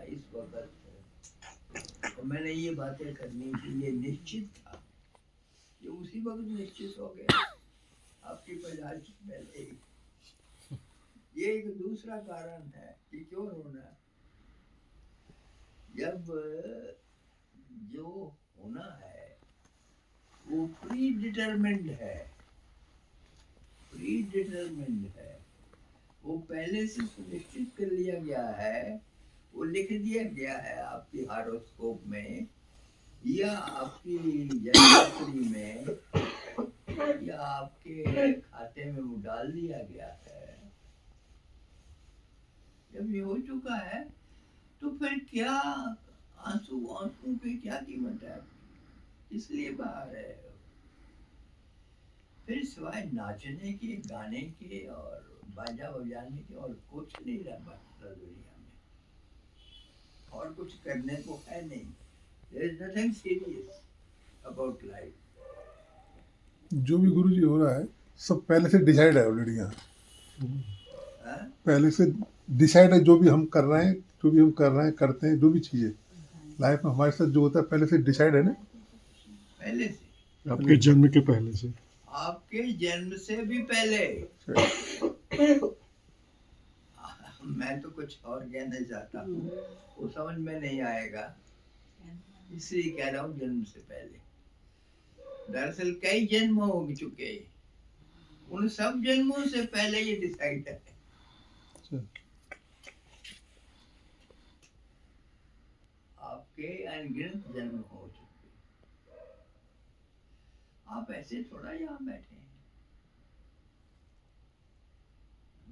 इस वक्त तो मैंने ये बातें करनी थी, ये निश्चित था, ये उसी वक्त निश्चित हो गया आपकी पैदाइश से पहले ही। ये एक दूसरा कारण है कि क्यों रोना। जब जो होना है वो प्री डिटरमिन्ड है, प्री डिटरमिन्ड है, वो पहले से सुनिश्चित कर लिया गया है, वो लिख दिया गया है आपकी हॉरोस्कोप में या आपकी जन्मकुंडली में या आपके खाते में वो डाल दिया गया है। जब ये हो चुका है तो फिर क्या आंसू आंसू की क्या कीमत है, इसलिए बाहर है। फिर सिवाय नाचने के, गाने के और बाजा बजाने के और कुछ नहीं रहा बचता दुनिया में, और कुछ करने को है नहीं। There is nothing serious about life. जो भी गुरुजी हो रहा है सब पहले से डिसाइड है ऑलरेडी। यहाँ हाँ? पहले से डिसाइड है, जो भी हम कर रहे हैं, जो भी हम कर रहे हैं, करते हैं, जो भी चीज़ें लाइफ में हमारे साथ जो होता है पहले से डिसाइड है ना। पहले से, आपके जन्म के पहले से, आपके जन्म से भी पहले। मैं तो कुछ और कहना चाहता हूँ, वो समझ में नहीं आएगा, इसलिए कह रहा हूँ जन्म से पहले। दरअसल कई जन्म हो चुके, उन सब जन्मों से पहले ये डिसाइड है। आपके अनगिनत जन्म हो चुके, आप ऐसे थोड़ा यहाँ बैठे हैं।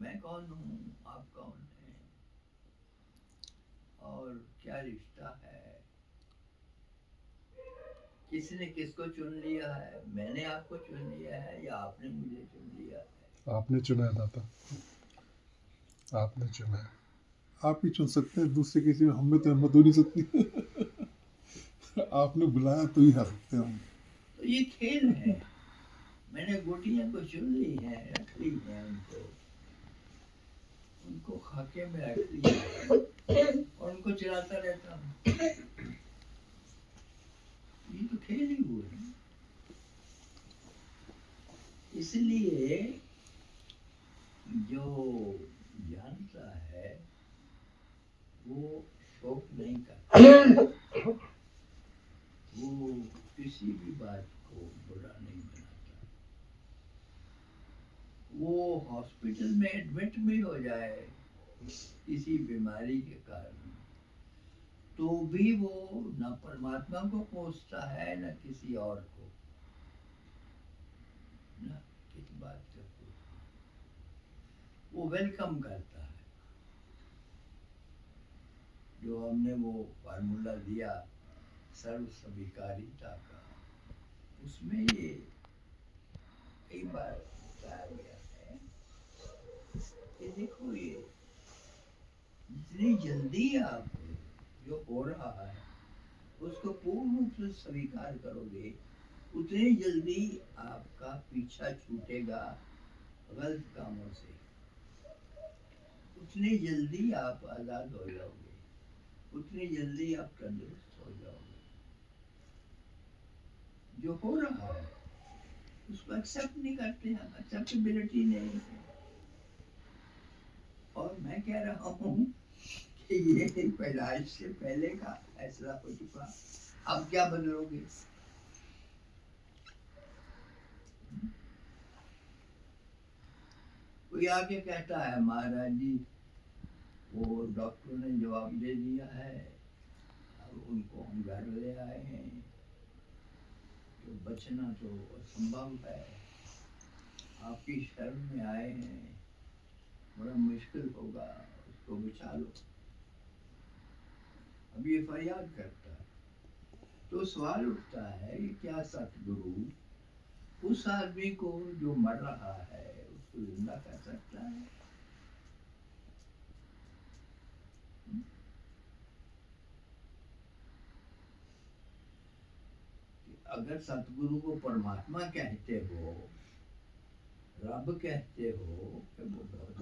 मैं कौन हूँ, आप कौन हैं, और क्या रिश्ता है, किसने किसको चुन लिया है, मैंने आपको चुन लिया है या आपने मुझे चुन लिया है? आपने चुना है दाता, आपने चुना है। आप ही चुन सकते हैं, दूसरे किसी में हमें तो हिम्मत हो नहीं सकती। आपने बुलाया तो ही आ सकते हैं हम। तो ये खेल है, मैंने गोटियां को चुन ली है, रख ली है, उनको खाके में रख लिया है और उनको चलाता रहता हूँ। ये तो खेल ही हुए हैं। इसलिए जो जानता है वो शोक नहीं करता, वो किसी भी बात को बुरा नहीं बनाता। वो हॉस्पिटल में एडमिट भी हो जाए किसी बीमारी के कारण, तो भी वो न परमात्मा को कोसता है न किसी और को, न किस बात का कोसता, वो वेलकम करता है। जो हमने वो फार्मूला दिया सर्व स्वीकारिता का, उसमें ये कई बार बताया गया है कि देखो, ये जितनी जल्दी आप जो हो रहा है उसको पूर्ण रूप से स्वीकार करोगे, उतनी जल्दी आपका पीछा छूटेगा गलत कामों से, उतनी जल्दी आप आजाद हो जाओगे, उतनी जल्दी आप तंदुरुस्त हो जाओगे। जो हो रहा है उसको एक्सेप्ट नहीं करते हम, एक्सेप्टेबिलिटी नहीं है। और मैं कह रहा हूँ कि ये पैदाइश से पहले का फैसला हो चुका, अब क्या बदलोगे? कोई आके कहता है महाराज जी वो डॉक्टर ने जवाब दे दिया है, अब उनको हम घर ले आए हैं, तो बचना तो असंभव है, आपकी शरण में आए हैं, बड़ा मुश्किल होगा, उसको बचा लो। अब ये फरियाद करता है, तो सवाल उठता है कि क्या सतगुरु उस आदमी को जो मर रहा है उसको जिंदा कर सकता है? अगर सतगुरु को परमात्मा कहते हो, रब कहते हो कि वो बहुत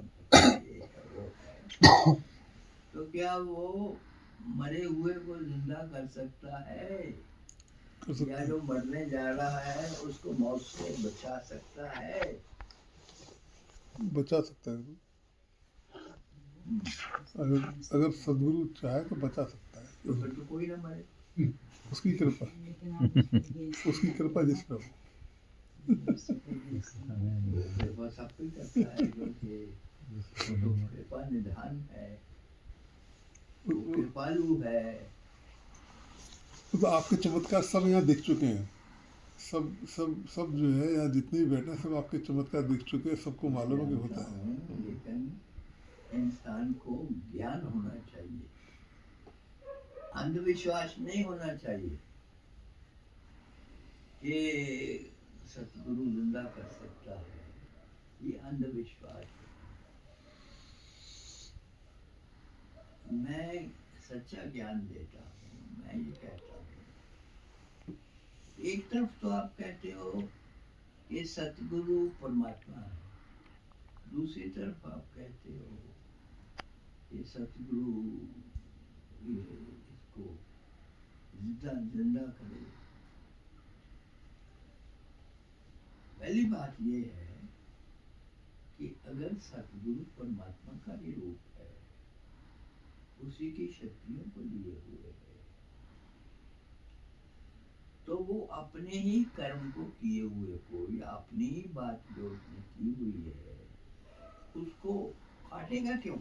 वो है, तो क्या वो मरे हुए को जिंदा कर सकता है, कर सकते या हैं, जो मरने जा रहा है उसको मौत से बचा सकता है। बचा सकता है। अगर अगर सदगुरु चाहे तो बचा सकता तो है। फिर तो कोई ना मरे। उसकी कृपा, उसकी कृपा जिस पर हो। कृपा सब कोई करता है, क्योंकि वो तो कृपा निधान है, वो कृपालु है। तो आपके चमत्कार सब यहाँ दिख चुके हैं। सब सब सब जो है यहाँ जितने भी बैठे हैं सब आपके चमत्कार दिख चुके हैं, सबको मालूम है कि होता है। हूँ, लेकिन इंसान को ज्ञान होना चाहिए, अंधविश्वास नहीं होना चाहिए कि सतगुरु जिंदा कर सकता है, ये अंधविश्वास है। मैं सच्चा ज्ञान देता हूँ, मैं ये कहता हूँ, एक तरफ तो आप कहते हो कि सतगुरु परमात्मा है, दूसरी तरफ आप कहते हो कि सतगुरु इसको जिंदा जिंदा करे। पहली बात ये है कि अगर सतगुरु परमात्मा का ही रूप है, उसी की शक्तियों को लिए हुए है, तो वो अपने ही कर्म को किए हुए को या अपनी ही बात जो उसने की हुई है उसको काटेगा क्यों?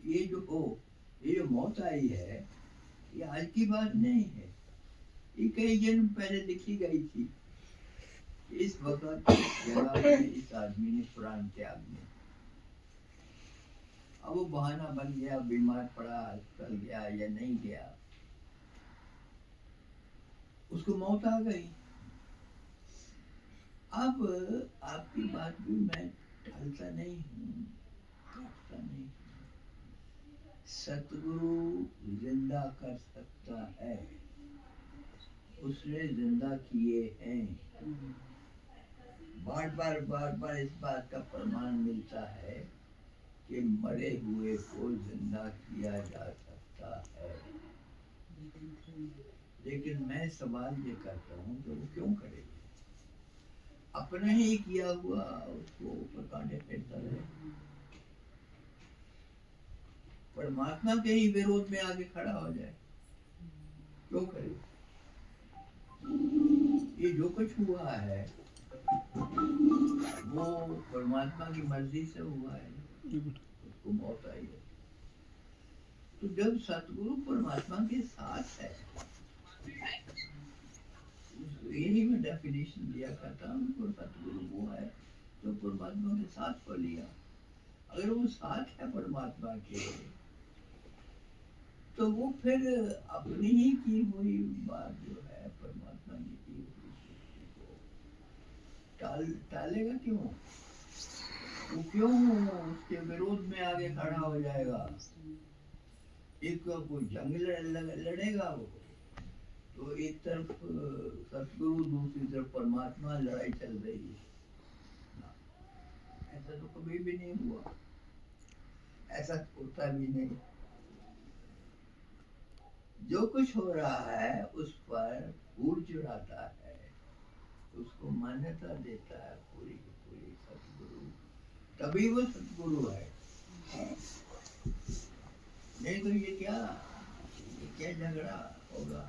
ये जो मौत आई है, ये आज की बात नहीं है, ये कई जन्म पहले लिखी गई थी। इस वक्त इस जगह में इस आदमी ने प्राण त्याग दिया। अब वो बहाना बन गया, बीमार पड़ा, अस्पताल गया या नहीं गया, उसको मौत आ गई। अब आपकी बात भी मैं टालता नहीं हूँ, काटता नहीं हूँ। सतगुरु जिंदा कर सकता है, उसने जिंदा किए हैं। बार बार इस बात का प्रमाण मिलता है कि मरे हुए को जिंदा किया जा सकता है। लेकिन मैं सवाल ये करता हूँ कि वो क्यों करेगी? अपने ही किया हुआ उसको ऊपर कांटे फेरता रहे, परमात्मा के ही विरोध में आगे खड़ा हो जाए, क्यों करे? ये जो कुछ हुआ है वो परमात्मा की मर्जी से हुआ है, उसको मौत आई है। तो जब सतगुरु परमात्मा के साथ है, यही मैं डेफिनेशन दिया करता हूँ, उनको सतगुरु वो है जो परमात्मा के साथ को लिया। अगर वो साथ है परमात्मा के, तो वो फिर अपनी ही की हुई बात जो है, परमात्मा की हुई सृष्टि को टालेगा क्यों? वो क्यों उसके विरोध में आगे खड़ा हो जाएगा? एक कोई जंग लड़ेगा वो, तो एक तरफ सतगुरु, दूसरी तरफ परमात्मा, लड़ाई चल रही है। ऐसा तो कभी भी नहीं हुआ, ऐसा होता भी नहीं। जो कुछ हो रहा है उस पर फूल चढ़ाता है, उसको मान्यता देता है पूरी की पूरी सतगुरु, तभी वो सतगुरु है। नहीं तो ये क्या झगड़ा होगा?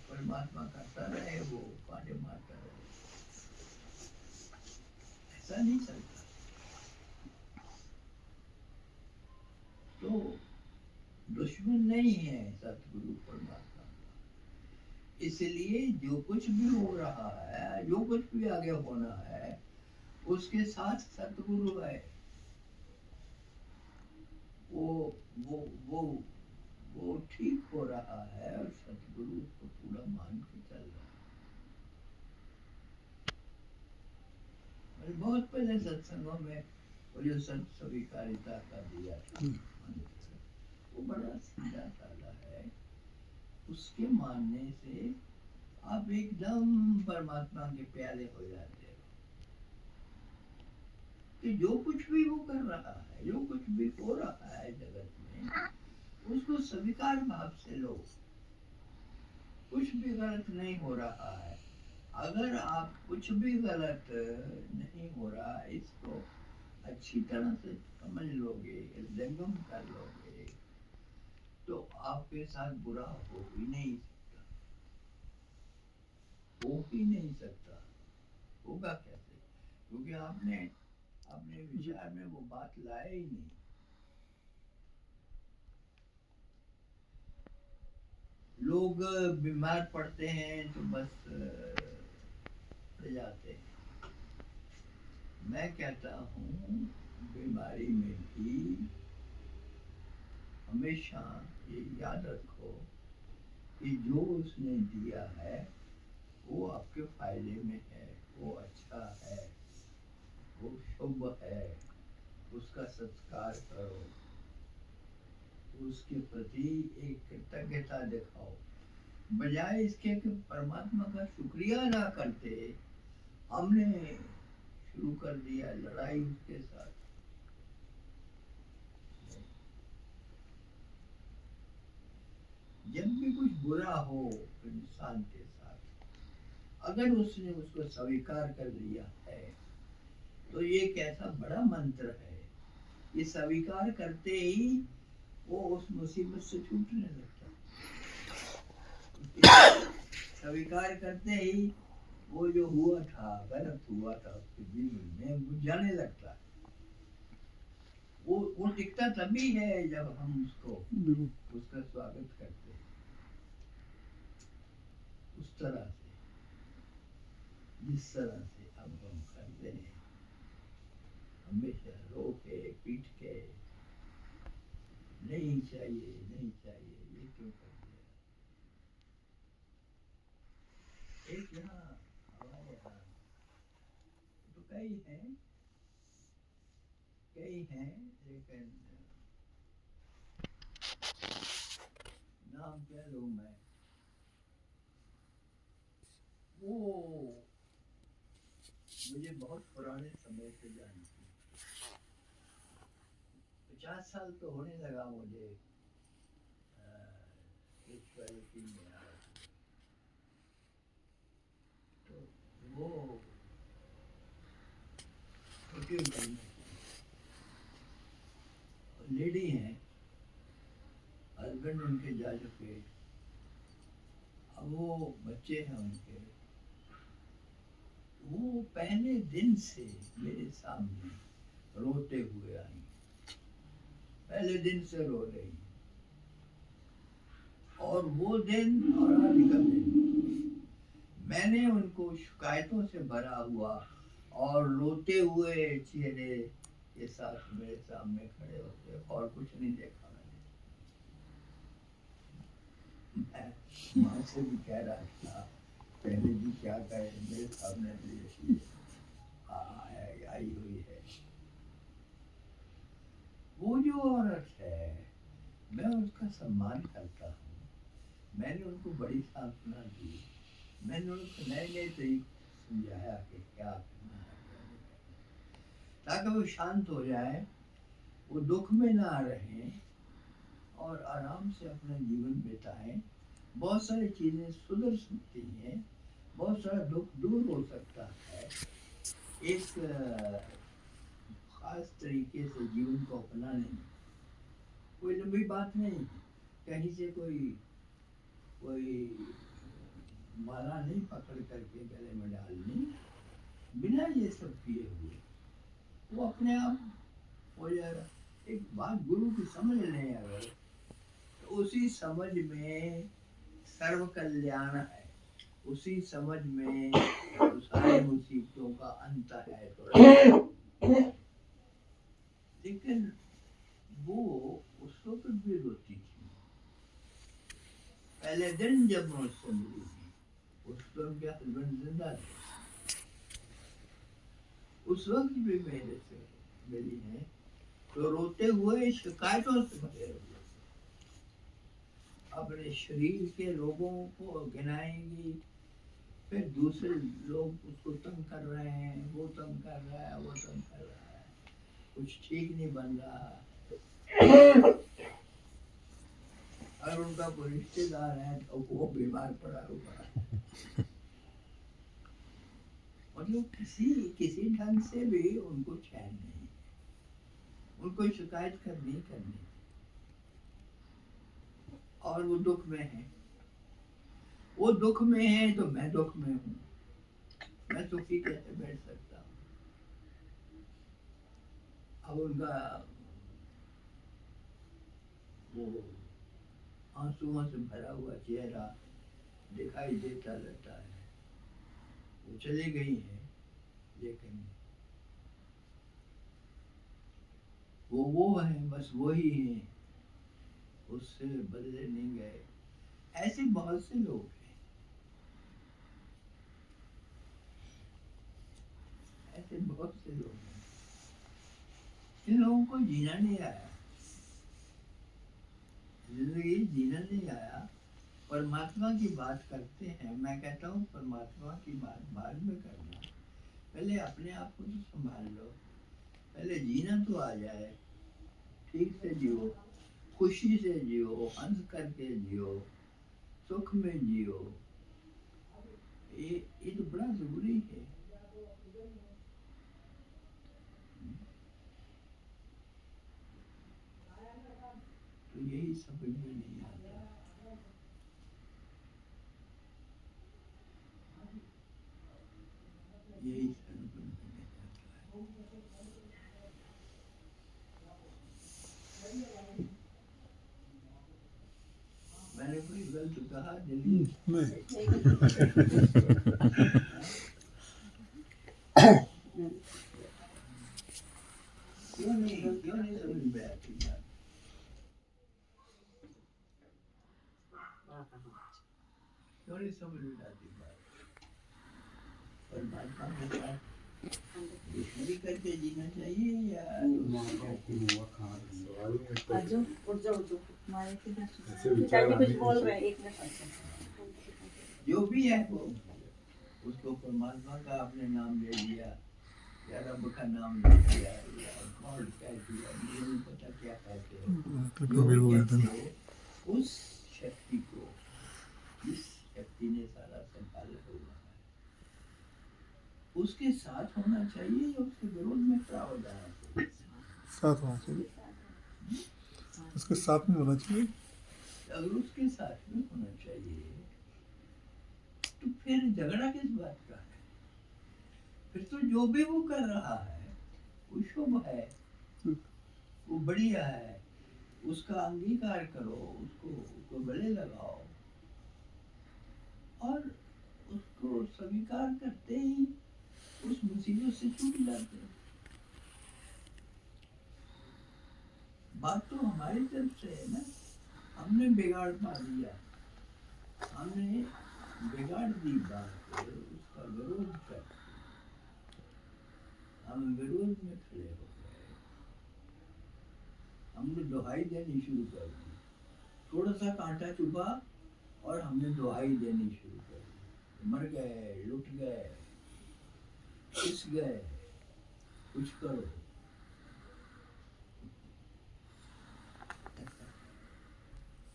परमात्मा करता रहे, वो पाने मारता रहे, ऐसा नहीं चलता। तो दुश्मन नहीं है सतगुरु परमात्मा, इसलिए जो कुछ भी हो रहा है, जो कुछ भी आगे होना है, उसके साथ सतगुरु है। वो ठीक हो रहा है और सतगुरु उसको पूरा मान के चल रहा है। मैंने बहुत पहले सत्संगों में वो जो संत स्वीकारिता का दिया था, वो बड़ा सीधा साधा है। उसके मानने से आप एकदम परमात्मा के प्यारे हो जाते हो कि जो कुछ भी वो कर रहा है, जो कुछ भी हो रहा उसको स्वीकार भाव से लो। कुछ भी गलत नहीं हो रहा है। अगर आप कुछ भी गलत नहीं हो रहा है, इसको अच्छी तरह से समझ लोगे, हृदयंगम कर लोगे, तो आपके साथ बुरा हो ही नहीं सकता, हो ही नहीं सकता। होगा कैसे? क्योंकि आपने अपने विचार में वो बात लाए ही नहीं। लोग बीमार पड़ते हैं तो बस पड़ जाते हैं। मैं कहता हूँ बीमारी में भी हमेशा ये याद रखो कि जो उसने दिया है वो आपके फायदे में है, वो अच्छा है, वो शुभ है, उसका सत्कार करो, उसके प्रति एक कृतज्ञता दिखाओ। बजाय इसके कि परमात्मा का शुक्रिया अदा करते, हमने शुरू कर दिया लड़ाई उसके साथ। जब भी कुछ बुरा हो इंसान के साथ, अगर उसने उसको स्वीकार कर लिया है, तो ये कैसा बड़ा मंत्र है। ये स्वीकार करते ही वो उस मुसीबत से छूटने लगता है। स्वीकार करते ही वो जो हुआ था, गलत हुआ था उसके जीवन में, वो जाने लगता है। वो टिकता तभी है जब हम उसको उसका स्वागत करते हैं उस तरह से, जिस तरह से अब हम करते हैं, हमेशा रो के पीट के, नहीं चाहिए नहीं चाहिए, ये क्यों कर दिया। एक यहाँ हमारे यहाँ तो कई हैं, लेकिन नाम क्या लूँ मैं। वो मुझे बहुत पुराने समय से जानती, 50 साल तो होने लगा मुझे स्पिरिचुअलिटी में आए। तो वो छोटी उम्र में लेडी हैं, हस्बैंड उनके जा चुके, अब वो बच्चे हैं उनके। वो पहले दिन से मेरे सामने रोते हुए आई, पहले दिन से रो रही, और वो दिन और आज का दिन मैंने उनको शिकायतों से भरा हुआ और रोते हुए चेहरे के साथ मेरे सामने खड़े होते, और कुछ नहीं देखा मैंने। मैं माँ से भी कह रहा था, पहले भी क्या कहे, मेरे सामने आई हुई है। वो जो औरत है, मैं उसका सम्मान करता हूँ। मैंने उनको बड़ी सांत्वना दी, मैंने उनको नए नए तरीके समझाया कि क्या करना है, ताकि वो शांत हो जाए, वो दुख में ना रहें और आराम से अपना जीवन बिताएं। बहुत सारी चीज़ें सुधर सकती हैं, बहुत सारा दुख दूर हो सकता है एक खास तरीके से जीवन को अपनाने में। कोई लंबी बात नहीं, कहीं से कोई माला नहीं पकड़ करके गले में डालनी, बिना ये सब किए हुए वो अपने आप हो जाएगा। एक बात गुरु की समझ लें अगर, तो उसी समझ में सर्व कल्याण है, उसी समझ में सारी मुसीबतों का अंत है। तो लेकिन वो उस वक्त भी रोती थी। पहले दिन जब मैं उससे मिली थी, उस वक्त क्या हस्बैंड जिंदा थे, उस वक्त भी मेरे से मिली है, तो रोते हुए शिकायतों से भरे हुए, अपने शरीर के लोगों को गिनाएंगी, फिर दूसरे लोग उसको तंग कर रहे हैं, वो तंग कर रहा है, वो तंग कर रहा है, कुछ ठीक नहीं बन रहा। और उनका कोई रिश्तेदार है तो वो बीमार पड़ा हुआ है। मतलब किसी किसी ढंग से भी उनको चैन नहीं, उनको शिकायत करनी करनी, और वो दुख में है। वो दुख में है तो मैं दुख में हूँ, मैं सुखी कैसे बैठ सकता हूँ। अब उनका वो आंसुओं से भरा हुआ चेहरा दिखाई देता रहता है। वो चली गई है, लेकिन वो है, बस वो ही है, उससे बदले नहीं गए। ऐसे बहुत से लोग हैं, ऐसे बहुत से लोग हैं जिन लोगों को जीना नहीं आया, जिंदगी जीना नहीं आया। परमात्मा की बात करते हैं, मैं कहता हूँ परमात्मा की बात बाद में करना, पहले अपने आप को तो संभाल लो, पहले जीना तो आ जाए। ठीक से जियो, खुशी से जियो, हंस करके जियो, सुख में जियो। ये तो बड़ा जरूरी है। तो यही समझ में नहीं आता। यही समझ में नहीं आता। मैंने कोई गलत कहा दिल्ली? क्यों नहीं समझ में आती बात? क्यों नहीं समझ में आती बात? परमात्मा के साथ दुश्मनी करके जीना चाहिए या जो भी है वो, उसको परमात्मा का आपने नाम ले लिया या रब का नाम ले लिया या गॉड कह दिया, मुझे नहीं पता क्या कहते हैं। जो भी कहते हो, उस शक्ति को, जिस शक्ति ने सारा संभाला हुआ है, उसके साथ होना चाहिए या उसके विरोध में खड़ा हो जाना चाहिए? साथ होना चाहिए, उसके साथ में होना चाहिए। अगर उसके साथ में होना चाहिए तो फिर झगड़ा किस बात का है? फिर तो जो भी वो कर रहा है वो शुभ है, वो बढ़िया है, उसका अंगीकार करो, उसको गले लगाओ और उसको स्वीकार करते ही उस मुसीबत से छूट जाते हैं। बात तो हमारी तरफ से है ना, हमने बिगाड़ पा दिया, हमने बिगाड़ दी बात, उसका विरोध कर, हम विरोध में खड़े हो गए, हमने दुहाई देनी शुरू कर दी। थोड़ा सा कांटा चुभा और हमने दुहाई देनी शुरू कर दी, मर गए, लुट गए, पिस गए, कुछ करो।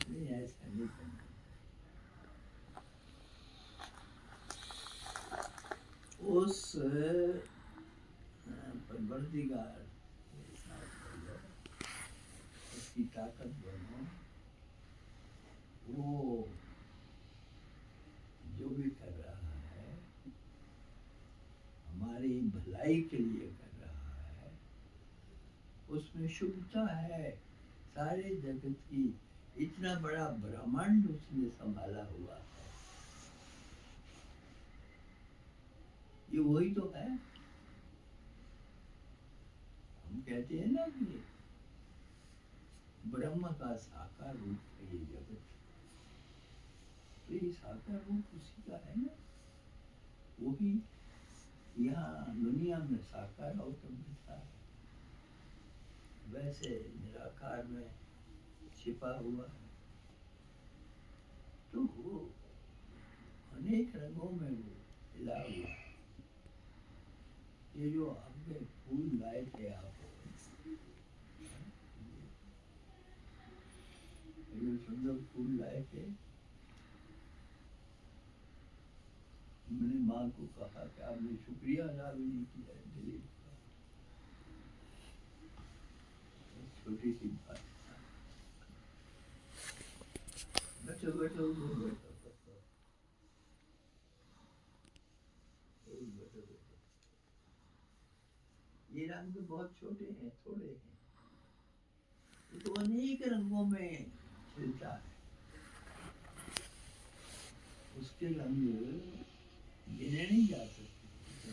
नहीं, ऐसा नहीं करना। उस परवरदिगार के साथ बोलो, उसकी ताकत बनो, वो जो भी कर रहा है हमारी भलाई के लिए कर रहा है, उसमें शुभता है। सारे जगत की इतना बड़ा ब्रह्मांड उसने संभाला हुआ है, ये वही तो है। हम कहते हैं ना कि ब्रह्म का साकार रूप है ये जगत, तो ये साकार रूप उसी का है ना, वही यहाँ दुनिया में साकार होकर बैठा है, वैसे निराकार में छिपा हुआ है। तो वो अनेक रंगों में वो खिला हुआ है। ये जो आपके फूल लाए थे आप, ये जो सुंदर फूल लाए थे। मैंने माँ को कहा कि आपने शुक्रिया अदा भी नहीं किया है दिलीप का। छोटी सी बात। बैठो बैठो बैठो बैठो बैठो बैठो बैठो। ये रंग बहुत छोटे हैं, थोड़े हैं, ये तो अनेक रंगों में खिलता है। उसके रंग गिने नहीं जा सकते,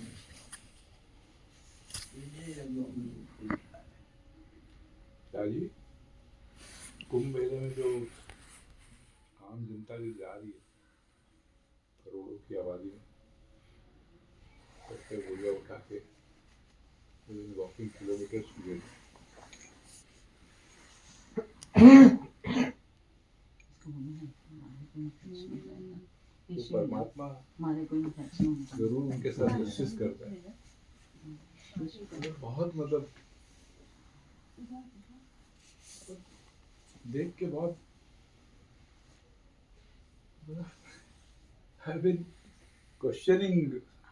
इतने रंगों में वो खिलता है। शाहजी, कुंभ मेले में जो आम जनता जो जा रही है करोड़ों की आबादी में, सबसे बोलिया उठा के वॉकिंग किलोमीटर हुए, तो परमात्मा जरूर उनके साथ जस्टिस करता है। बहुत मतलब देख के बहुत I've been questioning,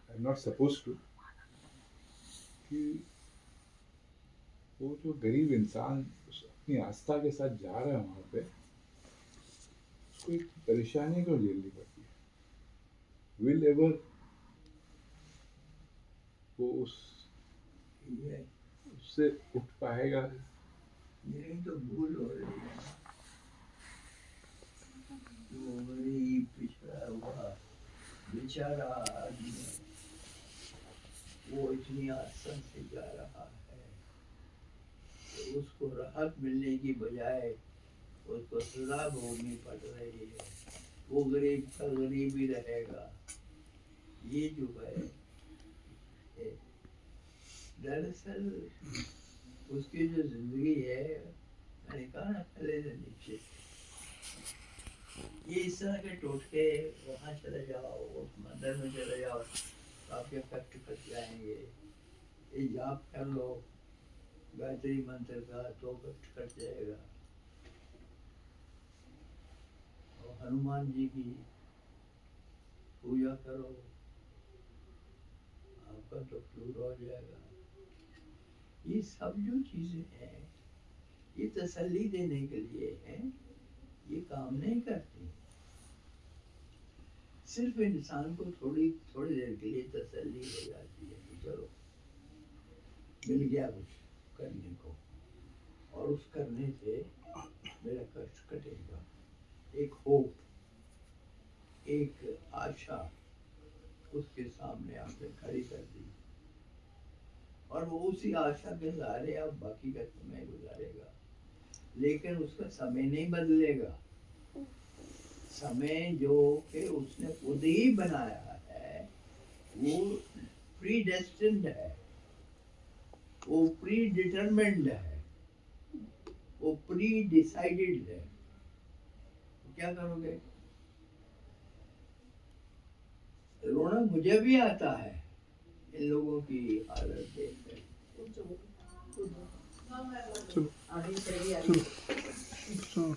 I'm not supposed to, कि वो जो गरीब इंसान अपनी आस्था के साथ जा रहा है वहाँ पे, उसको एक परेशानी क्यों झेलनी पड़ती है? Will ever वो उससे उठ पाएगा? यही तो भूल हो रही है। वो गरीब पिछड़ा हुआ बेचारा आदमी, वो इतनी आसान से जा रहा है तो उसको राहत मिलने की बजाय उसको सजा भोगनी पड़ रही है। वो गरीब का गरीब ही रहेगा। ये जो है दरअसल उसकी जो जिंदगी है, मैंने कहा ना पहले से नीचे, ये इस तरह के टोटके, वहाँ चले जाओ, उस मंदिर में चले जाओ, आपके कष्ट कट जाएंगे। ये जाप कर लो गायत्री मंत्र का तो कष्ट कट जाएगा। और हनुमान जी की पूजा करो, आपका तो दूर हो जाएगा। ये सब जो चीजें हैं, ये तसल्ली देने के लिए हैं, ये काम नहीं करती। सिर्फ इंसान को थोड़ी देर के लिए तसल्ली हो जाती है कि चलो मिल गया कुछ करने को, और उस करने से मेरा कष्ट कटेगा। एक होप, एक आशा उसके सामने आपने खड़ी कर दी, और वो उसी आशा के सहारे अब बाकी का समय गुजारेगा। लेकिन उसका समय नहीं बदलेगा। समय जो कि उसने खुद ही बनाया है, वो प्री डेस्टिन्ड है, वो प्री डिटरमिन्ड है, वो प्री डिसाइडेड है। तो क्या करोगे? रोना मुझे भी आता है इन लोगों की हालत देखकर। चलो चलो